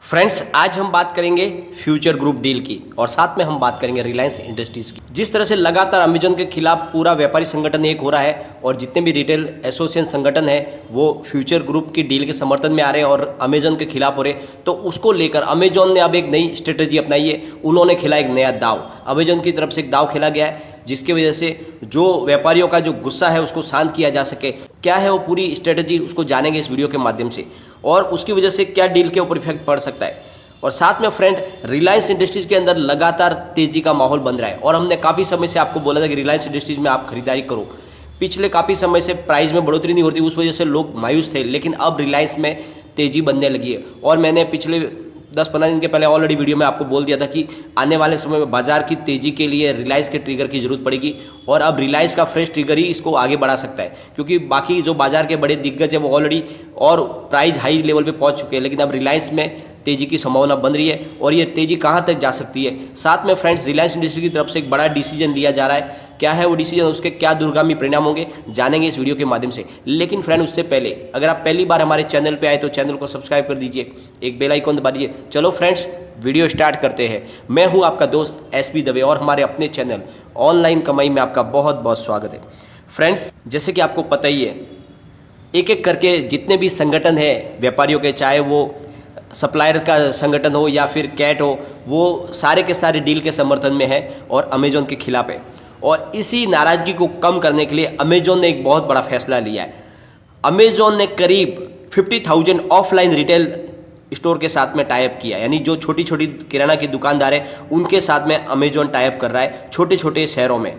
Friends, आज हम बात करेंगे फ्यूचर ग्रुप डील की और साथ में हम बात करेंगे रिलायंस इंडस्ट्रीज की। जिस तरह से लगातार अमेजन के खिलाफ पूरा व्यापारी संगठन एक हो रहा है और जितने भी रिटेल एसोसिएशन संगठन है वो फ्यूचर ग्रुप की डील के समर्थन में आ रहे हैं और अमेजन के खिलाफ हो रहे, तो उसको लेकर अमेजन ने अब एक नई स्ट्रेटेजी अपनाई है। उन्होंने खेला एक नया दाव, अमेजन की तरफ से एक दाव खेला गया है जिसकी वजह से जो व्यापारियों का जो गुस्सा है उसको शांत किया जा सके। क्या है वो पूरी स्ट्रेटेजी, उसको जानेंगे इस वीडियो के माध्यम से और उसकी वजह से क्या डील के ऊपर इफेक्ट पड़ सकता है। और साथ में फ्रेंड, रिलायंस इंडस्ट्रीज के अंदर लगातार तेजी का माहौल बन रहा है और हमने काफ़ी समय से आपको बोला था कि रिलायंस इंडस्ट्रीज में आप खरीदारी करो। पिछले काफ़ी समय से प्राइस में बढ़ोतरी नहीं होती, उस वजह से लोग मायूस थे, लेकिन अब रिलायंस में तेजी बनने लगी है। और मैंने पिछले 10-15 दिन के पहले ऑलरेडी वीडियो में आपको बोल दिया था कि आने वाले समय में बाजार की तेजी के लिए रिलायंस के ट्रिगर की जरूरत पड़ेगी और अब रिलायंस का फ्रेश ट्रिगर ही इसको आगे बढ़ा सकता है, क्योंकि बाकी जो बाजार के बड़े दिग्गज है वो ऑलरेडी और प्राइस हाई लेवल पे पहुंच चुके हैं, लेकिन अब रिलायंस में तेजी की संभावना बन रही है और ये तेजी कहां तक जा सकती है। साथ में फ्रेंड्स, रिलायंस इंडस्ट्री की तरफ से एक बड़ा डिसीजन लिया जा रहा है। क्या है वो डिसीजन, उसके क्या दूरगामी परिणाम होंगे, जानेंगे इस वीडियो के माध्यम से। लेकिन फ्रेंड, उससे पहले अगर आप पहली बार हमारे चैनल पे आए तो चैनल को सब्सक्राइब कर दीजिए, एक बेल आइकन दबा दीजिए। चलो फ्रेंड्स, वीडियो स्टार्ट करते हैं। मैं हूं आपका दोस्त एसपी दवे और हमारे अपने चैनल ऑनलाइन कमाई में आपका बहुत बहुत स्वागत है। फ्रेंड्स, जैसे कि आपको पता ही है, एक एक करके जितने भी संगठन है व्यापारियों के, चाहे वो सप्लायर का संगठन हो या फिर कैट हो, वो सारे के सारे डील के समर्थन में है और अमेजोन के खिलाफ है। और इसी नाराज़गी को कम करने के लिए अमेजोन ने एक बहुत बड़ा फैसला लिया है। अमेजोन ने करीब 50,000 ऑफलाइन रिटेल स्टोर के साथ में टाई अप किया, यानी जो छोटी छोटी किराना की दुकानदार है उनके साथ में अमेजोन टाई अप कर रहा है छोटे छोटे शहरों में।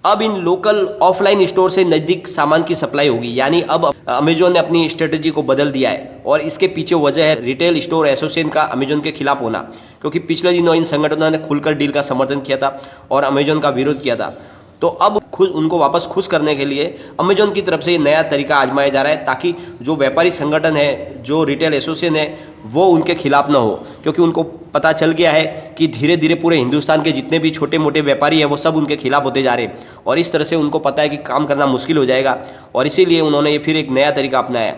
अब इन लोकल ऑफलाइन स्टोर से नज़दीक सामान की सप्लाई होगी, यानी अब अमेजोन ने अपनी स्ट्रेटजी को बदल दिया है और इसके पीछे वजह है रिटेल स्टोर एसोसिएशन का अमेजोन के खिलाफ होना, क्योंकि पिछले दिनों इन संगठनों ने खुलकर डील का समर्थन किया था और अमेजोन का विरोध किया था। तो अब खुद उनको वापस खुश करने के लिए अमेजोन की तरफ से ये नया तरीका आजमाया जा रहा है, ताकि जो व्यापारी संगठन है, जो रिटेल एसोसिएशन है, वो उनके खिलाफ ना हो, क्योंकि उनको पता चल गया है कि धीरे धीरे पूरे हिंदुस्तान के जितने भी छोटे मोटे व्यापारी हैं वो सब उनके खिलाफ होते जा रहे हैं और इस तरह से उनको पता है कि काम करना मुश्किल हो जाएगा और इसीलिए उन्होंने ये फिर एक नया तरीका अपनाया।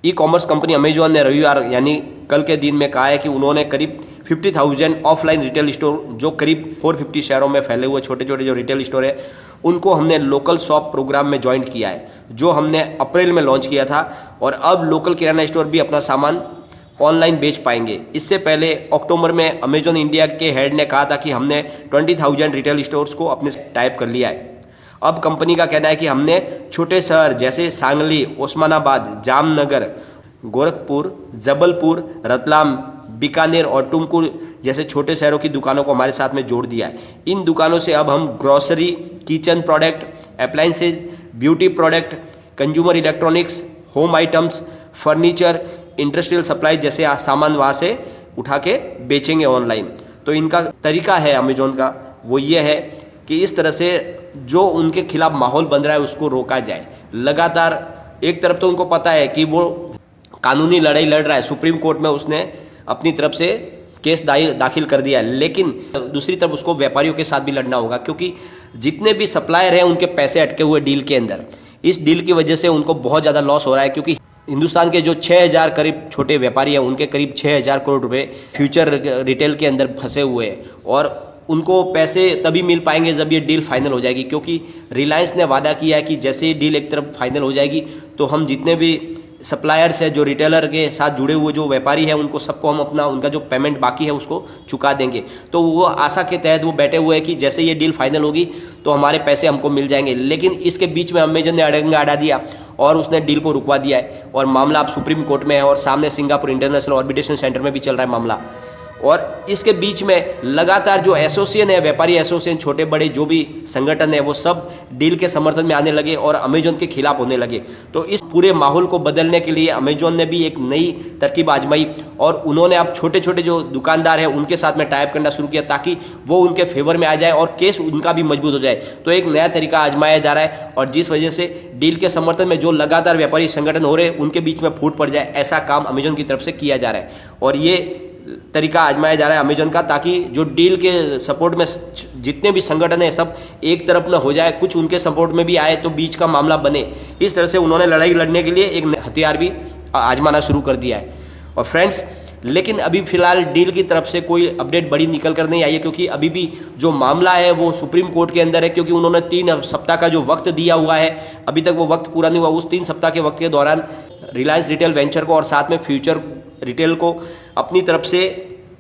ई कॉमर्स कंपनी अमेजोन ने रविवार यानी कल के दिन में कहा है कि उन्होंने करीब 50,000 ऑफलाइन रिटेल स्टोर, जो करीब 450 शहरों में फैले हुए छोटे छोटे जो रिटेल स्टोर है, उनको हमने लोकल शॉप प्रोग्राम में ज्वाइन किया है, जो हमने अप्रैल में लॉन्च किया था। और अब लोकल किराना स्टोर भी अपना सामान ऑनलाइन बेच पाएंगे। इससे पहले अक्टूबर में अमेजोन इंडिया के हेड ने कहा था कि हमने 20,000 रिटेल स्टोर्स को अपने टाइप कर लिया है। अब कंपनी का कहना है कि हमने छोटे शहर जैसे सांगली, ओस्मानाबाद, जामनगर, गोरखपुर, जबलपुर, रतलाम, बीकानेर और टुमकुर जैसे छोटे शहरों की दुकानों को हमारे साथ में जोड़ दिया है। इन दुकानों से अब हम grocery, kitchen product, appliances, beauty product, consumer electronics, home items, furniture, industrial supply जैसे सामान वहाँ से उठा के बेचेंगे ऑनलाइन। तो इनका तरीका है अमेजोन का, वो ये है कि इस तरह से जो उनके खिलाफ माहौल बन रहा है उसको रोका जाए। लगातार एक तरफ तो उनको पता है कि वो कानूनी लड़ाई लड़ रहा है, सुप्रीम कोर्ट में उसने अपनी तरफ से केस दाखिल कर दिया है, लेकिन दूसरी तरफ उसको व्यापारियों के साथ भी लड़ना होगा, क्योंकि जितने भी सप्लायर हैं उनके पैसे अटके हुए डील के अंदर। इस डील की वजह से उनको बहुत ज़्यादा लॉस हो रहा है, क्योंकि हिंदुस्तान के जो 6,000 करीब छोटे व्यापारी हैं उनके करीब 6,000 करोड़ रुपए फ्यूचर रिटेल के अंदर फंसे हुए हैं और उनको पैसे तभी मिल पाएंगे जब ये डील फाइनल हो जाएगी, क्योंकि रिलायंस ने वादा किया है कि जैसे ही डील एक तरफ फाइनल हो जाएगी तो हम जितने भी सप्लायर्स है, जो रिटेलर के साथ जुड़े हुए जो व्यापारी हैं, उनको सबको हम अपना उनका जो पेमेंट बाकी है उसको चुका देंगे। तो वो आशा के तहत वो बैठे हुए हैं कि जैसे ये डील फाइनल होगी तो हमारे पैसे हमको मिल जाएंगे। लेकिन इसके बीच में अमेजन ने अड़ंगा अड़ा दिया और उसने डील को रुकवा दिया है और मामला अब सुप्रीम कोर्ट में है और सामने सिंगापुर इंटरनेशनल आर्बिट्रेशन सेंटर में भी चल रहा है मामला। और इसके बीच में लगातार जो एसोसिएशन है, व्यापारी एसोसिएशन, छोटे बड़े जो भी संगठन है, वो सब डील के समर्थन में आने लगे और अमेजोन के खिलाफ होने लगे। तो इस पूरे माहौल को बदलने के लिए अमेजोन ने भी एक नई तरकीब आजमाई और उन्होंने अब छोटे छोटे जो दुकानदार हैं उनके साथ में टाइप करना शुरू किया, ताकि वो उनके फेवर में आ जाए और केस उनका भी मजबूत हो जाए। तो एक नया तरीका आजमाया जा रहा है और जिस वजह से डील के समर्थन में जो लगातार व्यापारी संगठन हो रहे हैं उनके बीच में फूट पड़ जाए, ऐसा काम अमेजोन की तरफ से किया जा रहा है। और ये तरीका आजमाया जा रहा है अमेजोन का, ताकि जो डील के सपोर्ट में जितने भी संगठन है सब एक तरफ न हो जाए, कुछ उनके सपोर्ट में भी आए तो बीच का मामला बने। इस तरह से उन्होंने लड़ाई लड़ने के लिए एक हथियार भी आजमाना शुरू कर दिया है। और फ्रेंड्स, लेकिन अभी फिलहाल डील की तरफ से कोई अपडेट बड़ी निकल कर नहीं आई है, क्योंकि अभी भी जो मामला है वो सुप्रीम कोर्ट के अंदर है, क्योंकि उन्होंने 3 सप्ताह का जो वक्त दिया हुआ है, अभी तक वो वक्त पूरा नहीं हुआ। उस 3 सप्ताह के वक्त के दौरान रिलायंस रिटेल वेंचर को और साथ में फ्यूचर रिटेल को अपनी तरफ से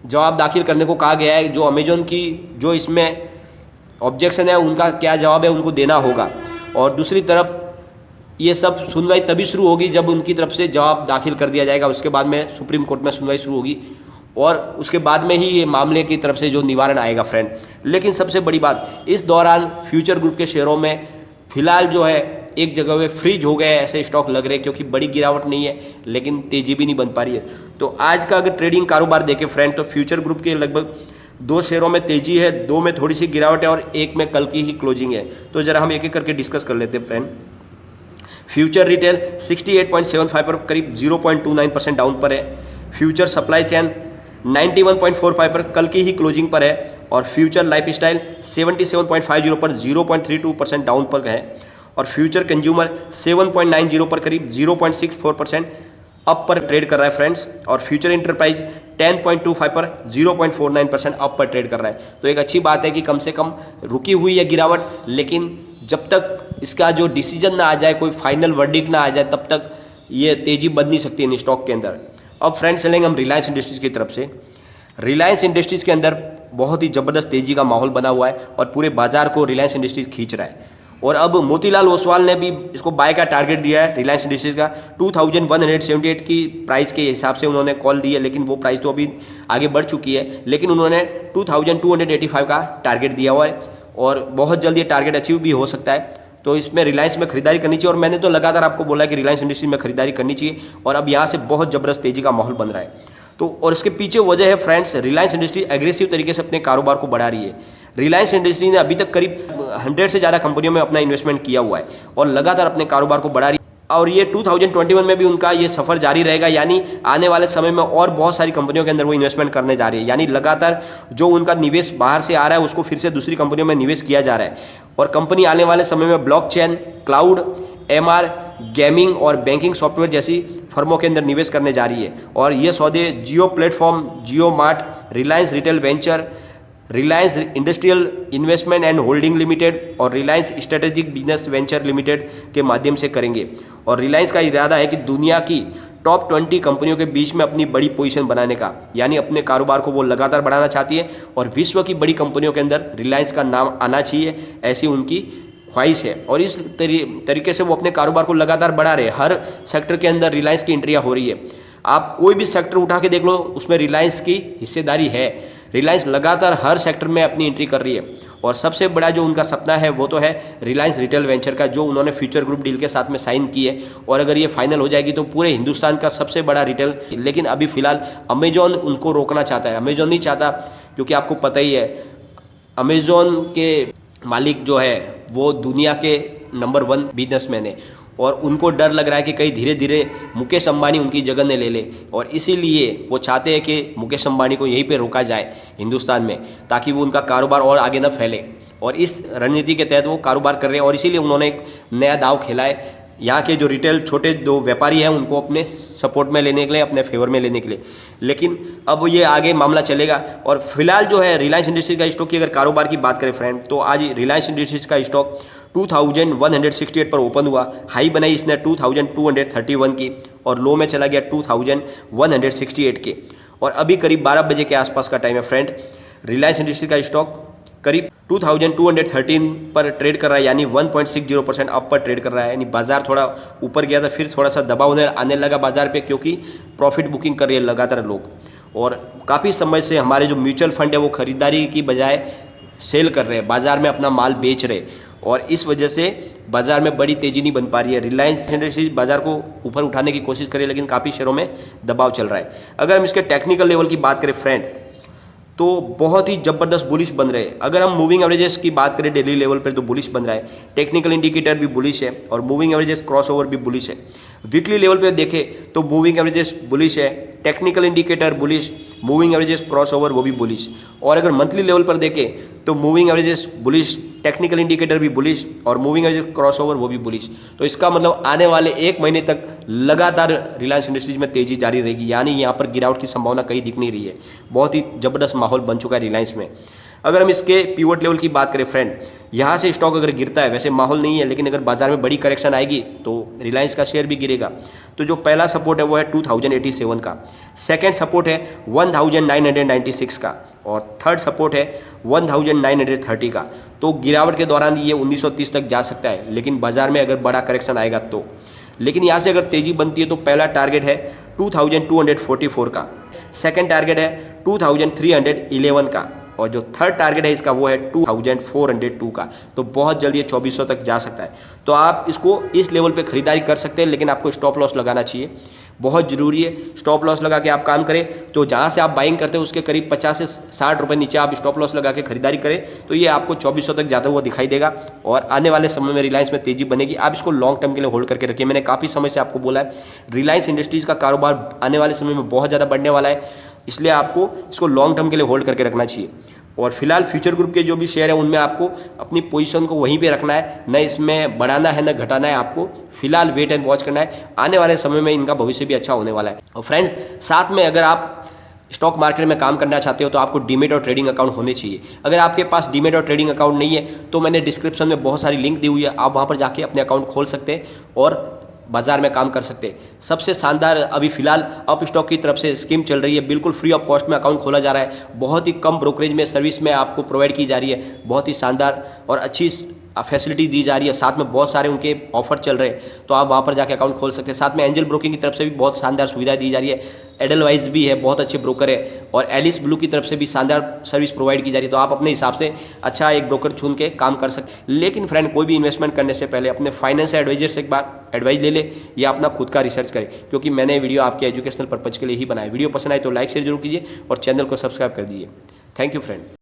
जवाब दाखिल करने को कहा गया है। जो अमेजोन की जो इसमें ऑब्जेक्शन है उनका क्या जवाब है उनको देना होगा। और दूसरी तरफ ये सब सुनवाई तभी शुरू होगी जब उनकी तरफ से जवाब दाखिल कर दिया जाएगा, उसके बाद में सुप्रीम कोर्ट में सुनवाई शुरू होगी और उसके बाद में ही ये मामले की तरफ से जो निवारण आएगा फ्रेंड। लेकिन सबसे बड़ी बात, इस दौरान फ्यूचर ग्रुप के शेयरों में फिलहाल जो है एक जगह पे फ्रीज हो गए ऐसे स्टॉक लग रहे हैं, क्योंकि बड़ी गिरावट नहीं है लेकिन तेजी भी नहीं बन पा रही है। तो आज का अगर ट्रेडिंग कारोबार देखें फ्रेंड, तो फ्यूचर ग्रुप के लगभग 2 शेयरों में तेजी है, 2 में थोड़ी सी गिरावट है और 1 में कल की ही क्लोजिंग है। तो जरा हम एक एक करके डिस्कस कर लेते हैं फ्रेंड। फ्यूचर रिटेल 68.75 पर करीब 0.29% डाउन पर है। फ्यूचर सप्लाई चेन 91.45 पर कल की ही क्लोजिंग पर है। और फ्यूचर लाइफ स्टाइल 77.50 पर 0.32% डाउन पर है। और फ्यूचर कंज्यूमर 7.90 पर करीब 0.64% अप पर ट्रेड कर रहा है फ्रेंड्स। और फ्यूचर इंटरप्राइज 10.25 पर 0.49% अप पर ट्रेड कर रहा है। तो एक अच्छी बात है कि कम से कम रुकी हुई है गिरावट, लेकिन जब तक इसका जो डिसीजन ना आ जाए, कोई फाइनल वर्डिक्ट ना आ जाए, तब तक ये तेजी बन नहीं सकती इन स्टॉक के अंदर। अब फ्रेंड्स चलेंगे हम रिलायंस इंडस्ट्रीज़ की तरफ से। रिलायंस इंडस्ट्रीज़ के अंदर बहुत ही ज़बरदस्त तेज़ी का माहौल बना हुआ है और पूरे बाजार को रिलायंस इंडस्ट्रीज़ खींच रहा है। और अब मोतीलाल ओसवाल ने भी इसको बाय का टारगेट दिया है रिलायंस इंडस्ट्रीज़ का 2178 की प्राइस के हिसाब से उन्होंने कॉल दी है, लेकिन वो प्राइस तो अभी आगे बढ़ चुकी है, लेकिन उन्होंने 2285 का टारगेट दिया हुआ है और बहुत जल्द ये टारगेट अचीव भी हो सकता है। तो इसमें रिलायंस में खरीदारी करनी चाहिए और मैंने तो लगातार आपको बोला कि रिलायंस इंडस्ट्री में खरीदारी करनी चाहिए और अब यहाँ से बहुत ज़बरदस्त तेज़ी का माहौल बन रहा है। तो और इसके पीछे वजह है फ्रेंड्स, रिलायंस इंडस्ट्री एग्रेसिव तरीके से अपने कारोबार को बढ़ा रही है। रिलायंस इंडस्ट्री ने अभी तक करीब 100 से ज़्यादा कंपनियों में अपना इन्वेस्टमेंट किया हुआ है और लगातार अपने कारोबार को बढ़ा रही है और ये 2021 में भी उनका ये सफ़र जारी रहेगा, यानी आने वाले समय में और बहुत सारी कंपनियों के अंदर वो इन्वेस्टमेंट करने जा रही है। यानी लगातार जो उनका निवेश बाहर से आ रहा है उसको फिर से दूसरी कंपनियों में निवेश किया जा रहा है और कंपनी आने वाले समय में ब्लॉकचेन, क्लाउड, एमआर, गेमिंग और बैंकिंग सॉफ्टवेयर जैसी फर्मों के अंदर निवेश करने जा रही है। और ये सौदे Jio Platform, Jio Mart, Reliance Retail Venture, Reliance Industrial Investment and Holding Limited और Reliance Strategic Business Venture Limited के माध्यम से करेंगे। और रिलायंस का इरादा है कि दुनिया की टॉप 20 कंपनियों के बीच में अपनी बड़ी पोजीशन बनाने का, यानी अपने कारोबार को वो लगातार बढ़ाना चाहती है और विश्व की बड़ी कंपनियों के अंदर रिलायंस का नाम आना चाहिए, ऐसी उनकी ख्वाहिश है। और इस तरीके से वो अपने कारोबार को लगातार बढ़ा रहे हैं। हर सेक्टर के अंदर रिलायंस की एंट्रियाँ हो रही है। आप कोई भी सेक्टर उठा के देख लो, उसमें रिलायंस की हिस्सेदारी है। रिलायंस लगातार हर सेक्टर में अपनी एंट्री कर रही है और सबसे बड़ा जो उनका सपना है वो तो है रिलायंस रिटेल वेंचर का, जो उन्होंने फ्यूचर ग्रुप डील के साथ में साइन की है। और अगर ये फाइनल हो जाएगी तो पूरे हिंदुस्तान का सबसे बड़ा रिटेल, लेकिन अभी फिलहाल अमेजॉन उनको रोकना चाहता है। अमेजॉन नहीं चाहता, क्योंकि आपको पता ही है अमेजॉन के मालिक जो है वो दुनिया के नंबर 1 बिजनेसमैन है और उनको डर लग रहा है कि कहीं धीरे धीरे मुकेश अंबानी उनकी जगह ने ले ले और इसीलिए वो चाहते हैं कि मुकेश अंबानी को यहीं पे रोका जाए हिंदुस्तान में, ताकि वो उनका कारोबार और आगे न फैले। और इस रणनीति के तहत वो कारोबार कर रहे हैं और इसीलिए उन्होंने एक नया दाव खेला है। यहाँ के जो रिटेल छोटे जो व्यापारी हैं उनको अपने सपोर्ट में लेने के लिए, अपने फेवर में लेने के लिए। लेकिन अब ये आगे मामला चलेगा। और फिलहाल जो है रिलायंस इंडस्ट्रीज का स्टॉक की अगर कारोबार की बात करें फ्रेंड, तो आज रिलायंस इंडस्ट्रीज का स्टॉक 2168 पर ओपन हुआ। हाई बनाई इसने 2231 की और लो में चला गया 2168 के। और अभी करीब 12 बजे के आसपास का टाइम है फ्रेंड। रिलायंस इंडस्ट्री का स्टॉक करीब 2213 पर ट्रेड कर रहा है, यानी 1.60% अप पर ट्रेड कर रहा है। यानी बाजार थोड़ा ऊपर गया था, फिर थोड़ा सा दबाव आने लगा बाजार पे, क्योंकि प्रॉफिट बुकिंग कर रही है लगातार लोग। और काफ़ी समय से हमारे जो म्यूचुअल फंड है वो खरीदारी की बजाय सेल कर रहे हैं, बाजार में अपना माल बेच रहे, और इस वजह से बाजार में बड़ी तेज़ी नहीं बन पा रही है। रिलायंस इंडस्ट्रीज बाजार को ऊपर उठाने की कोशिश कर रही है, लेकिन काफ़ी शेयरों में दबाव चल रहा है। अगर हम इसके टेक्निकल लेवल की बात करें फ्रेंड, तो बहुत ही ज़बरदस्त बुलिश बन रहे हैं। अगर हम मूविंग एवरेजेस की बात करें डेली लेवल पर, तो बुलिश बन रहा है। टेक्निकल इंडिकेटर भी बुलिश है और मूविंग एवरेजेस क्रॉसओवर भी बुलिश है। वीकली लेवल पे देखें तो मूविंग एवरेजेस बुलिश है, technical indicator bullish, moving averages crossover वो भी बुलिश। और अगर मंथली लेवल पर देखें तो moving averages bullish, technical indicator भी बुलिश और मूविंग एवरेज क्रॉसओवर वो भी बुलिश। तो इसका मतलब आने वाले 1 महीने तक लगातार रिलायंस इंडस्ट्रीज में तेजी जारी रहेगी, यानी यहाँ पर गिरावट की संभावना कहीं दिख नहीं रही है। बहुत ही जबरदस्त माहौल बन चुका है रिलायंस में। अगर हम इसके पिवट लेवल की बात करें फ्रेंड, यहाँ से स्टॉक अगर गिरता है, वैसे माहौल नहीं है लेकिन अगर बाजार में बड़ी करेक्शन आएगी तो रिलायंस का शेयर भी गिरेगा। तो जो पहला सपोर्ट है वो है 2087 का, सेकंड सपोर्ट है 1996 का और थर्ड सपोर्ट है 1930 का। तो गिरावट के दौरान ये 1930 तक जा सकता है, लेकिन बाजार में अगर बड़ा करेक्शन आएगा तो। लेकिन यहाँ से अगर तेजी बनती है तो पहला टारगेट है 2244 का, सेकंड टारगेट है 2311 का और जो थर्ड टारगेट है इसका वो है 2402 का। तो बहुत जल्दी ये 2400 तक जा सकता है। तो आप इसको इस लेवल पे खरीदारी कर सकते हैं, लेकिन आपको स्टॉप लॉस लगाना चाहिए, बहुत ज़रूरी है। स्टॉप लॉस लगा के आप काम करें तो जहाँ से आप बाइंग करते हैं उसके करीब 50 से 60 रुपये नीचे आप स्टॉप लॉस लगा के खरीदारी करें तो ये आपको 2400 तक जाता हुआ दिखाई देगा और आने वाले समय में रिलायंस में तेजी बनेगी। आप इसको लॉन्ग टर्म के लिए होल्ड करके रखिए। मैंने काफ़ी समय से आपको बोला है रिलायंस इंडस्ट्रीज़ का कारोबार आने वाले समय में बहुत ज़्यादा बढ़ने वाला है, इसलिए आपको इसको लॉन्ग टर्म के लिए होल्ड करके रखना चाहिए। और फिलहाल फ्यूचर ग्रुप के जो भी शेयर है उनमें आपको अपनी पोजीशन को वहीं पे रखना है, न इसमें बढ़ाना है न घटाना है। आपको फिलहाल वेट एंड वॉच करना है, आने वाले समय में इनका भविष्य भी अच्छा होने वाला है। और फ्रेंड्स साथ में अगर आप स्टॉक मार्केट में काम करना चाहते हो तो आपको डीमेट और ट्रेडिंग अकाउंट होने चाहिए। अगर आपके पास डीमेट और ट्रेडिंग अकाउंट नहीं है तो मैंने डिस्क्रिप्शन में बहुत सारी लिंक दी हुई है, आप वहाँ पर जाके अपने अकाउंट खोल सकते हैं और बाजार में काम कर सकते हैं। सबसे शानदार अभी फिलहाल अप स्टॉक की तरफ से स्कीम चल रही है, बिल्कुल फ्री ऑफ कॉस्ट में अकाउंट खोला जा रहा है, बहुत ही कम ब्रोकरेज में सर्विस में आपको प्रोवाइड की जा रही है, बहुत ही शानदार और अच्छी फैसिलिटी दी जा रही है, साथ में बहुत सारे उनके ऑफर चल रहे हैं तो आप वहाँ पर जाके अकाउंट खोल सकते हैं। साथ में एंजल ब्रोकिंग की तरफ से भी बहुत शानदार सुविधा दी जा रही है, एडलवाइज भी है, बहुत अच्छे ब्रोकर है और एलिस ब्लू की तरफ से भी शानदार सर्विस प्रोवाइड की जा रही है। तो आप अपने हिसाब से अच्छा एक ब्रोकर चुन के काम कर सकते। लेकिन फ्रेंड कोई भी इन्वेस्टमेंट करने से पहले अपने फाइनेंस एडवाइजर से एक बार एडवाइस ले ले या अपना खुद का रिसर्च करें, क्योंकि मैंने वीडियो आपके एजुकेशनल पर्पज के लिए ही बनाया। वीडियो पसंद आए तो लाइक शेयर जरूर कीजिए और चैनल को सब्सक्राइब कर दीजिए। Thank you friend.